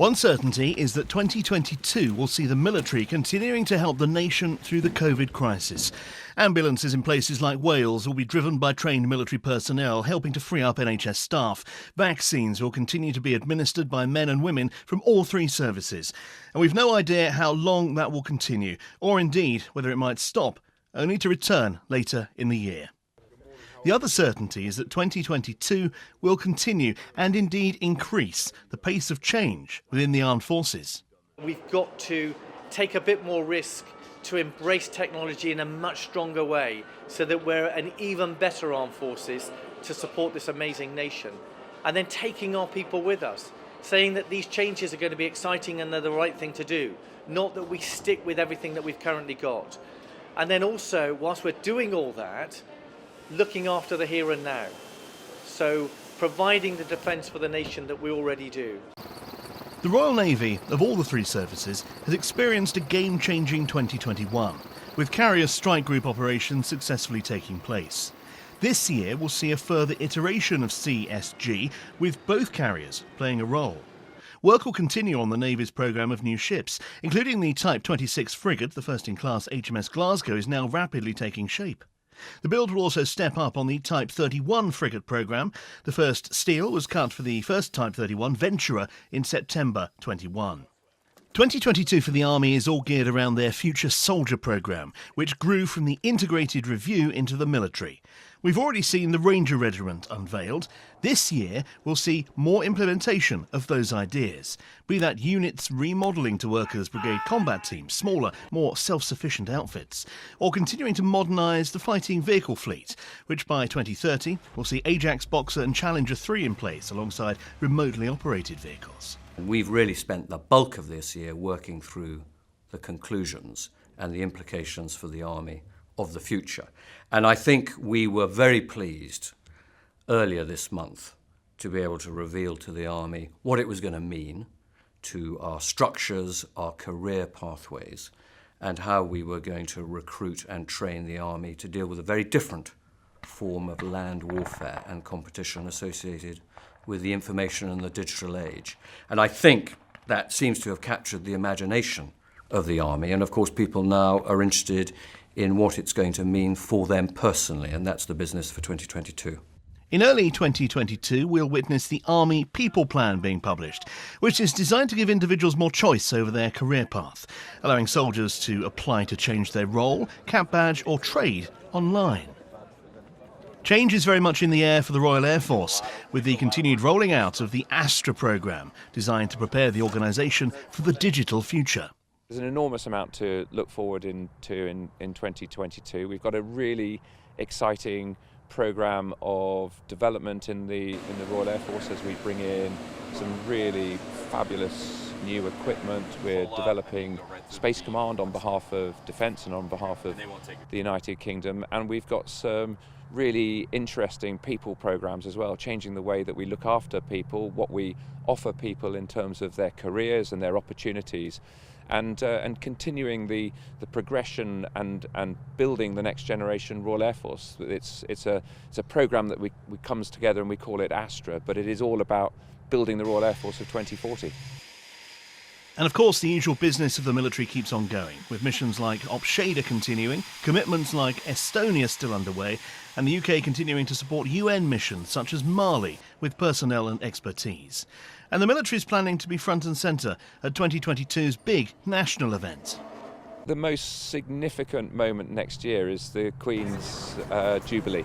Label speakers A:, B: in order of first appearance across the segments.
A: One certainty is that 2022 will see the military continuing to help the nation through the COVID crisis. Ambulances in places like Wales will be driven by trained military personnel, helping to free up NHS staff. Vaccines will continue to be administered by men and women from all three services. And we've no idea how long that will continue, or indeed whether it might stop, only to return later in the year. The other certainty is that 2022 will continue and indeed increase the pace of change within the armed forces.
B: We've got to take a bit more risk to embrace technology in a much stronger way so that we're an even better armed forces to support this amazing nation. And then taking our people with us, saying that these changes are going to be exciting and they're the right thing to do, not that we stick with everything that we've currently got. And then also, whilst we're doing all that, looking after the here and now. So providing the defence for the nation that we already do.
A: The Royal Navy, of all the three services, has experienced a game-changing 2021, with carrier strike group operations successfully taking place. This year will see a further iteration of CSG, with both carriers playing a role. Work will continue on the Navy's programme of new ships, including the Type 26 frigate. The first-in-class HMS Glasgow is now rapidly taking shape. The build will also step up on the Type 31 frigate programme. The first steel was cut for the first Type 31 Venturer in September 21. 2022 for the Army is all geared around their Future Soldier programme, which grew from the integrated review into the military. We've already seen the Ranger Regiment unveiled. This year we'll see more implementation of those ideas, be that units remodelling to work as brigade combat teams, smaller, more self-sufficient outfits, or continuing to modernise the fighting vehicle fleet, which by 2030 will see Ajax, Boxer and Challenger 3 in place alongside remotely operated vehicles.
C: We've really spent the bulk of this year working through the conclusions and the implications for the Army of the future. And I think we were very pleased earlier this month to be able to reveal to the Army what it was going to mean to our structures, our career pathways, and how we were going to recruit and train the Army to deal with a very different form of land warfare and competition associated with the information and the digital age. And I think that seems to have captured the imagination of the Army. And of course, people now are interested in what it's going to mean for them personally, and that's the business for 2022.
A: In early 2022, we'll witness the Army People Plan being published, which is designed to give individuals more choice over their career path, allowing soldiers to apply to change their role, cap badge or trade online. Change is very much in the air for the Royal Air Force, with the continued rolling out of the Astra programme, designed to prepare the organisation for the digital future.
D: There's an enormous amount to look forward to in 2022. We've got a really exciting programme of development in the Royal Air Force as we bring in some really fabulous new equipment. We're developing Space Command on behalf of Defence and on behalf of the United Kingdom, and we've got some really interesting people programs as well, changing the way that we look after people, what we offer people in terms of their careers and their opportunities, and continuing the progression and building the next generation Royal Air Force. It's a program that we comes together and we call it Astra, but it is all about building the Royal Air Force of 2040.
A: And of course, the usual business of the military keeps on going, with missions like Shader continuing, commitments like Estonia still underway, and the UK continuing to support UN missions such as Mali with personnel and expertise. And the military is planning to be front and centre at 2022's big national event.
D: The most significant moment next year is the Queen's Jubilee.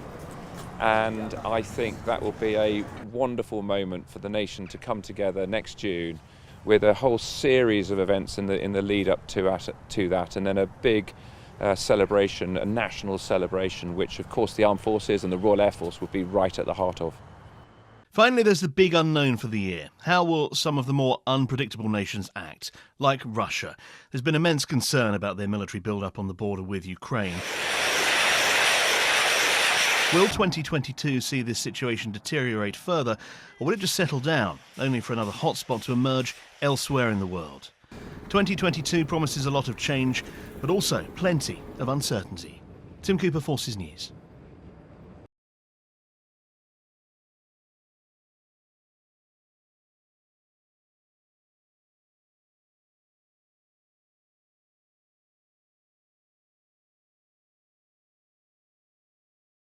D: And I think that will be a wonderful moment for the nation to come together next June with a whole series of events in the lead up to that, and then a big celebration, a national celebration, which of course the Armed Forces and the Royal Air Force will be right at the heart of.
A: Finally, there's the big unknown for the year. How will some of the more unpredictable nations act, like Russia? There's been immense concern about their military build-up on the border with Ukraine. Will 2022 see this situation deteriorate further, or will it just settle down, only for another hotspot to emerge elsewhere in the world? 2022 promises a lot of change, but also plenty of uncertainty. Tim Cooper, Forces News.